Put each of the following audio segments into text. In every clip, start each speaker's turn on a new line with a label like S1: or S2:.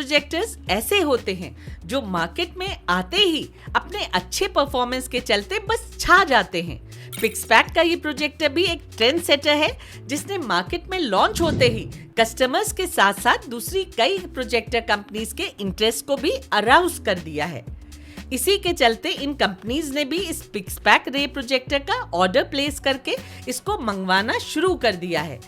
S1: Projectors ऐसे होते हैं जो मार्केट में आते ही अपने अच्छे परफॉर्मेंस के चलते बस छा जाते हैं। पिक्सपैक का ये प्रोजेक्टर भी एक ट्रेंड सेटर है जिसने मार्केट में लॉन्च होते ही कस्टमर्स के साथ साथ दूसरी कई प्रोजेक्टर कंपनीज के इंटरेस्ट को भी अराउज कर दिया है। इसी के चलते इन कंपनीज ने भी इस पिक्सपैक रे प्रोजेक्टर का ऑर्डर प्लेस करके इसको मंगवाना शुरू कर दिया है।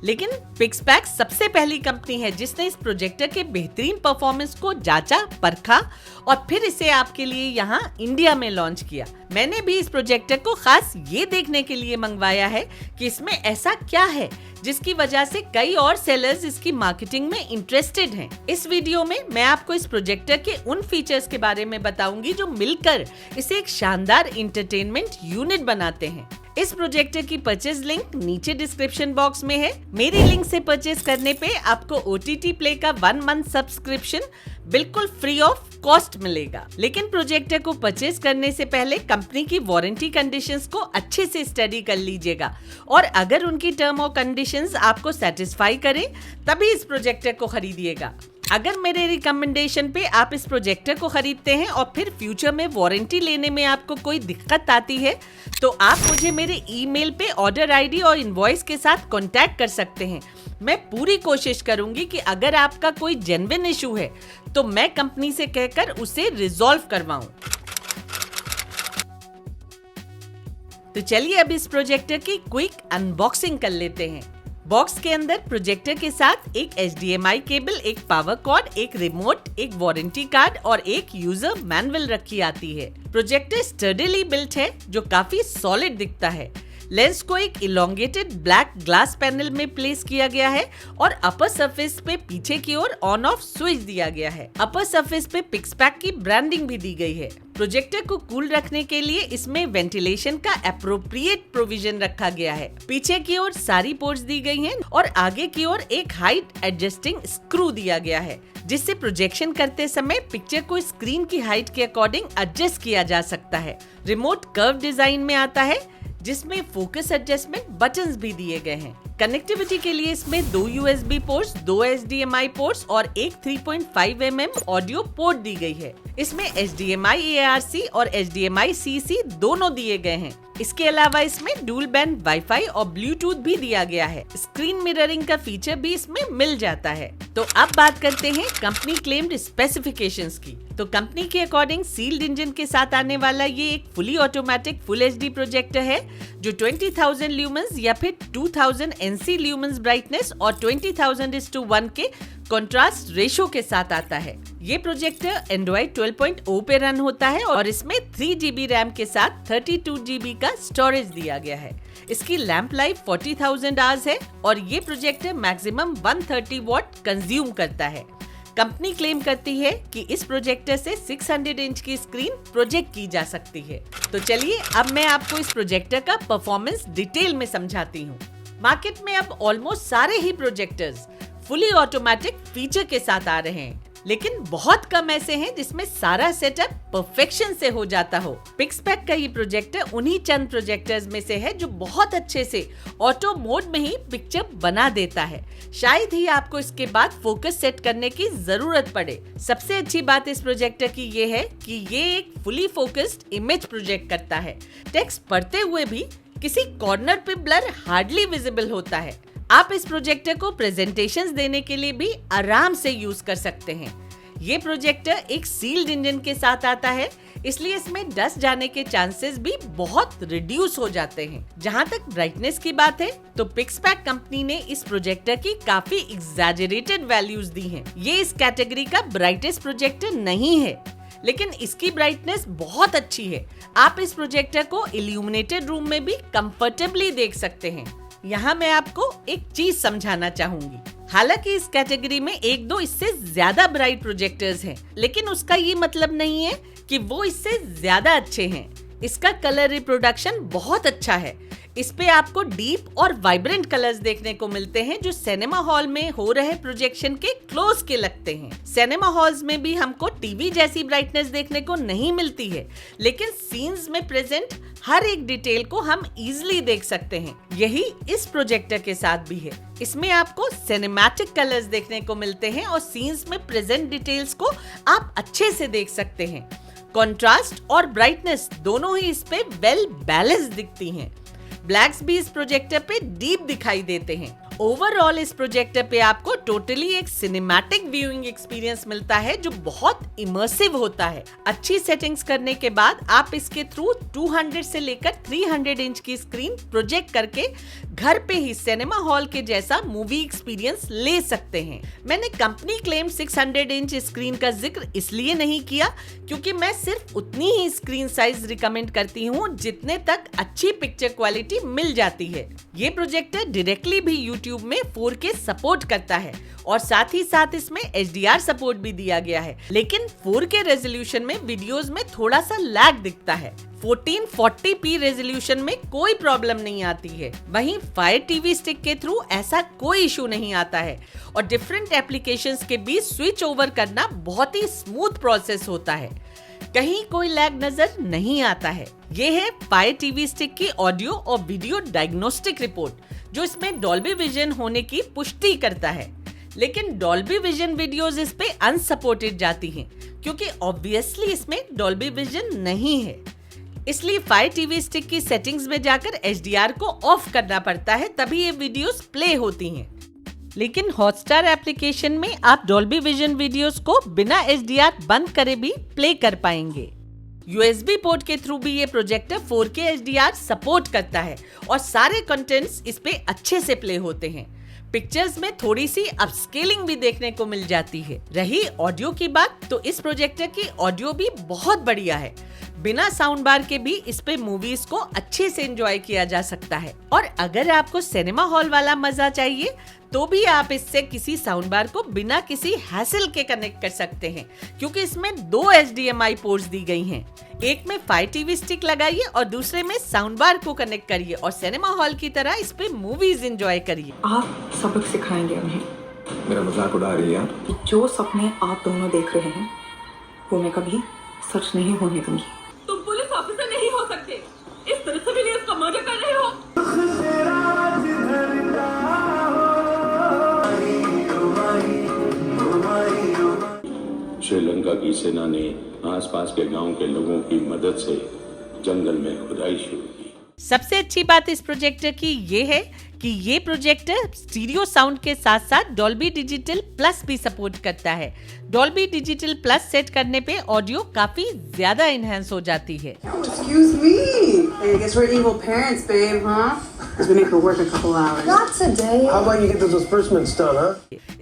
S1: लेकिन पिक्सपैक सबसे पहली कंपनी है जिसने इस प्रोजेक्टर के बेहतरीन परफॉर्मेंस को जांचा, परखा और फिर इसे आपके लिए यहाँ इंडिया में लॉन्च किया। मैंने भी इस प्रोजेक्टर को खास ये देखने के लिए मंगवाया है कि इसमें ऐसा क्या है जिसकी वजह से कई और सेलर्स इसकी मार्केटिंग में इंटरेस्टेड हैं। इस वीडियो में मैं आपको इस प्रोजेक्टर के उन फीचर्स के बारे में बताऊंगी जो मिलकर इसे एक शानदार एंटरटेनमेंट यूनिट बनाते हैं। इस प्रोजेक्टर की परचेज लिंक नीचे डिस्क्रिप्शन बॉक्स में है। मेरी लिंक से परचेज करने पे आपको OTT प्ले का 1 मंथ सब्सक्रिप्शन बिल्कुल फ्री ऑफ कॉस्ट मिलेगा। लेकिन प्रोजेक्टर को परचेज करने से पहले कंपनी की वारंटी कंडीशंस को अच्छे से स्टडी कर लीजिएगा और अगर उनकी टर्म और कंडीशंस आपको सेटिस्फाई करे तभी इस प्रोजेक्टर को खरीदिएगा। अगर मेरे रिकमेंडेशन पे आप इस प्रोजेक्टर को खरीदते हैं और फिर फ्यूचर में वारंटी लेने में आपको कोई दिक्कत आती है तो आप मुझे मेरे ईमेल पे ऑर्डर आईडी और इनवॉइस के साथ कांटेक्ट कर सकते हैं। मैं पूरी कोशिश करूंगी कि अगर आपका कोई जेन्युइन इशू है तो मैं कंपनी से कहकर उसे रिजॉल्व करवाऊं। तो चलिए अब इस प्रोजेक्टर की क्विक अनबॉक्सिंग कर लेते हैं। बॉक्स के अंदर प्रोजेक्टर के साथ एक HDMI केबल, एक पावर कॉर्ड, एक रिमोट, एक वारंटी कार्ड और एक यूजर मैनुअल रखी आती है। प्रोजेक्टर स्टर्डीली बिल्ट है जो काफी सॉलिड दिखता है। लेंस को एक इलोंगेटेड ब्लैक ग्लास पैनल में प्लेस किया गया है और अपर सरफेस पे पीछे की ओर ऑन ऑफ स्विच दिया गया है। अपर सरफेस पे पिक्सपैक की ब्रांडिंग भी दी गई है। प्रोजेक्टर को कूल रखने के लिए इसमें वेंटिलेशन का एप्रोप्रिएट प्रोविजन रखा गया है। पीछे की ओर सारी पोर्ट्स दी गई हैं और आगे की ओर एक हाइट एडजस्टिंग स्क्रू दिया गया है जिससे प्रोजेक्शन करते समय पिक्चर को स्क्रीन की हाइट के अकॉर्डिंग एडजस्ट किया जा सकता है। रिमोट कर्व डिजाइन में आता है जिसमें फोकस एडजस्टमेंट बटन्स भी दिए गए हैं। कनेक्टिविटी के लिए इसमें 2 USB पोर्ट्स, 2 HDMI पोर्ट्स और एक 3.5 mm ऑडियो पोर्ट दी गई है। इसमें HDMI ARC और HDMI CC दोनों दिए गए हैं। इसके अलावा इसमें डुअल बैंड वाईफाई और ब्लूटूथ भी दिया गया है। स्क्रीन मिररिंग का फीचर भी इसमें मिल जाता है। तो अब बात करते हैं कंपनी क्लेम्ड स्पेसिफिकेशंस की। तो कंपनी के अकॉर्डिंग सील्ड इंजन के साथ आने वाला ये एक fully automatic full HD projector है जो 20,000 ल्यूमेंस या फिर 2000 NC ल्यूमेंस ब्राइटनेस और 20,000:1 के कंट्रास्ट रेशो के साथ आता है। ये प्रोजेक्टर एंड्रॉइड 12.0 पे रन होता है और इसमें 3 GB रैम के साथ 32 GB का स्टोरेज दिया गया है। इसकी लैंप लाइफ 40,000 आवर्स है और ये प्रोजेक्टर मैक्सिमम 130 वॉट कंज्यूम करता है। कंपनी क्लेम करती है कि इस प्रोजेक्टर से 600 इंच की स्क्रीन प्रोजेक्ट की जा सकती है। तो चलिए अब मैं आपको इस प्रोजेक्टर का परफॉर्मेंस डिटेल में समझाती हूँ। मार्केट में अब ऑलमोस्ट सारे ही प्रोजेक्टर्स फुली ऑटोमेटिक फीचर के साथ आ रहे हैं, लेकिन बहुत कम ऐसे हैं जिसमें सारा सेटअप परफेक्शन से हो जाता हो। पिक्सपैक का ये प्रोजेक्टर उन्हीं चंद प्रोजेक्टर्स में से है जो बहुत अच्छे से ऑटो मोड में ही पिक्चर बना देता है। शायद ही आपको इसके बाद फोकस सेट करने की जरूरत पड़े। सबसे अच्छी बात इस प्रोजेक्टर की ये है कि ये एक फुली फोकस्ड इमेज प्रोजेक्ट करता है। टेक्स्ट पढ़ते हुए भी किसी कॉर्नर पे ब्लर हार्डली विजिबल होता है। आप इस प्रोजेक्टर को प्रेजेंटेशंस देने के लिए भी आराम से यूज कर सकते हैं। ये प्रोजेक्टर एक सील्ड इंजन के साथ आता है, इसलिए इसमें डस्ट जाने के चांसेस भी बहुत रिड्यूस हो जाते हैं। जहां तक ब्राइटनेस की बात है तो पिक्सपैक कंपनी ने इस प्रोजेक्टर की काफी एग्जैजरेटेड वैल्यूज दी हैं। ये इस कैटेगरी का ब्राइटेस्ट प्रोजेक्टर नहीं है, लेकिन इसकी ब्राइटनेस बहुत अच्छी है। आप इस प्रोजेक्टर को इल्यूमिनेटेड रूम में भी कंफर्टेबली देख सकते हैं। यहाँ मैं आपको एक चीज समझाना चाहूंगी। हालांकि इस कैटेगरी में एक दो इससे ज्यादा ब्राइट प्रोजेक्टर्स हैं, लेकिन उसका ये मतलब नहीं है कि वो इससे ज्यादा अच्छे हैं। इसका कलर रिप्रोडक्शन बहुत अच्छा है। इस पे आपको डीप और वाइब्रेंट कलर्स देखने को मिलते हैं जो सिनेमा हॉल में हो रहे प्रोजेक्शन के क्लोज के लगते हैं। सिनेमा हॉल्स में भी हमको टीवी जैसी ब्राइटनेस देखने को नहीं मिलती है, लेकिन सीन्स में प्रेजेंट हर एक डिटेल को हम इजीली देख सकते हैं। यही इस प्रोजेक्टर के साथ भी है। इसमें आपको सिनेमैटिक कलर्स देखने को मिलते हैं और सीन्स में प्रेजेंट डिटेल्स को आप अच्छे से देख सकते हैं। कंट्रास्ट और ब्राइटनेस दोनों ही इस पे वेल बैलेंस दिखती हैं। ब्लैक्स भी इस प्रोजेक्टर पे डीप दिखाई देते हैं। ओवरऑल इस प्रोजेक्टर पे आपको टोटली एक सिनेमैटिक व्यूइंग एक्सपीरियंस मिलता है जो बहुत इमर्सिव होता है। अच्छी सेटिंग्स करने के बाद आप इसके थ्रू 200 से लेकर 300 इंच की स्क्रीन प्रोजेक्ट करके घर पे ही सिनेमा हॉल के जैसा मूवी एक्सपीरियंस ले सकते हैं। मैंने कंपनी क्लेम 600 इंच स्क्रीन का जिक्र इसलिए नहीं किया क्योंकि मैं सिर्फ उतनी ही स्क्रीन साइज रिकमेंड करती हूँ जितने तक अच्छी पिक्चर क्वालिटी मिल जाती है। ये प्रोजेक्टर डायरेक्टली भी YouTube में 4K सपोर्ट करता है और साथ ही साथ इसमें HDR सपोर्ट भी दिया गया है, लेकिन 4K रेजोल्यूशन में वीडियोस में थोड़ा सा लैग दिखता है। 1440p रेजोल्यूशन में कोई प्रॉब्लम नहीं आती है। वहीं फायर टीवी स्टिक के थ्रू ऐसा कोई इशू नहीं आता है और डिफरेंट एप्लीकेशंस के बीच स्विच ओवर करना बहुत ही स्मूथ प्रोसेस होता है। कहीं कोई लैग नजर नहीं आता है। ये है फायर टीवी स्टिक की ऑडियो और वीडियो डायग्नोस्टिक रिपोर्ट जो इसमें डॉल्बी विजन होने की पुष्टि करता है, लेकिन डॉल्बी विजन वीडियोस इस पे अनसपोर्टेड जाती हैं क्योंकि ऑब्वियसली इसमें डॉल्बी विजन नहीं है। इसलिए फायर टीवी स्टिक की सेटिंग्स में जाकर HDR को ऑफ करना पड़ता है, तभी ये वीडियोस प्ले होती हैं। लेकिन हॉटस्टार एप्लीकेशन में आप डॉल्बी विजन वीडियोस को बिना HDR बंद करे भी प्ले कर पाएंगे। USB पोर्ट के थ्रू भी ये प्रोजेक्टर 4K HDR सपोर्ट करता है और सारे कंटेंट्स इस पे अच्छे से प्ले होते हैं। पिक्चर्स में थोड़ी सी अपस्केलिंग भी देखने को मिल जाती है। रही ऑडियो की बात, तो इस प्रोजेक्टर की ऑडियो भी बहुत बढ़िया है। बिना साउंड बार के भी इस पे मूवीज को अच्छे से एंजॉय किया जा सकता है और अगर आपको सिनेमा हॉल वाला मजा चाहिए तो भी आप इससे किसी साउंड बार को बिना किसी हैसल के कनेक्ट कर सकते हैं क्योंकि इसमें 2 HDMI पोर्ट्स दी गई हैं। एक में फायर टीवी स्टिक लगाइए और दूसरे में साउंड बार को कनेक्ट करिए और सिनेमा हॉल की तरह इस पे मूवीज एंजॉय करिए।
S2: आप सबक सिखाएंगे उन्हें।
S3: मेरा मजाक उड़ा रही है आप?
S2: जो सपने आप दोनों देख रहे हैं वो मैं कभी सच नहीं होने दूंगी।
S4: तुम पुलिस ऑफिसर नहीं हो सकते। इस तरह से भी इसका मर्डर कर रहे हो।
S5: श्रीलंका की सेना ने आसपास के गांव के लोगों की मदद से जंगल में खुदाई शुरू की।
S1: सबसे अच्छी बात इस प्रोजेक्टर की ये है कि ये प्रोजेक्टर स्टीरियो साउंड के साथ साथ डॉल्बी डिजिटल प्लस भी सपोर्ट करता है। डॉल्बी डिजिटल प्लस सेट करने पे ऑडियो काफी ज्यादा इनहेंस हो जाती है।
S6: Excuse me. Hey, I guess we're evil parents, babe, huh? Because we make her work a couple hours.
S7: Not today.
S3: How about you get those disbursements done, huh?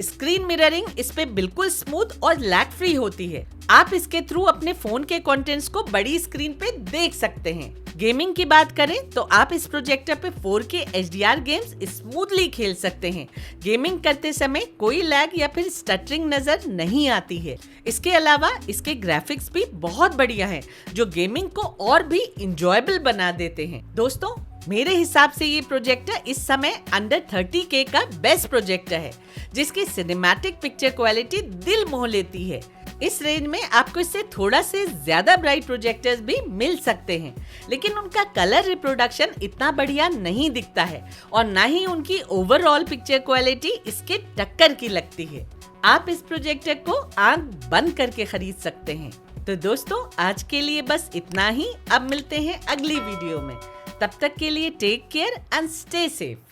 S1: Screen mirroring इस पे बिल्कुल smooth और lag free होती है। आप इसके through अपने phone के कंटेंट्स को बड़ी स्क्रीन पे देख सकते हैं। गेमिंग की बात करें तो आप इस प्रोजेक्टर पे 4K HDR गेम्स स्मूथली खेल सकते हैं। गेमिंग करते समय कोई लैग या फिर स्टटरिंग नजर नहीं आती है। इसके अलावा इसके ग्राफिक्स भी बहुत बढ़िया हैं, जो गेमिंग को और भी इंजॉयबल बना देते हैं। दोस्तों, मेरे हिसाब से ये प्रोजेक्टर इस समय अंडर 30K का बेस्ट प्रोजेक्टर है, जिसकी सिनेमैटिक पिक्चर क्वालिटी दिल मोह लेती है। इस रेंज में आपको इससे थोड़ा से ज्यादा ब्राइट प्रोजेक्टर्स भी मिल सकते हैं, लेकिन उनका कलर रिप्रोडक्शन इतना बढ़िया नहीं दिखता है और ना ही उनकी ओवरऑल पिक्चर क्वालिटी इसके टक्कर की लगती है। आप इस प्रोजेक्टर को आंख बंद करके खरीद सकते हैं। तो दोस्तों, आज के लिए बस इतना ही। अब मिलते हैं अगली वीडियो में। तब तक के लिए take care and stay safe.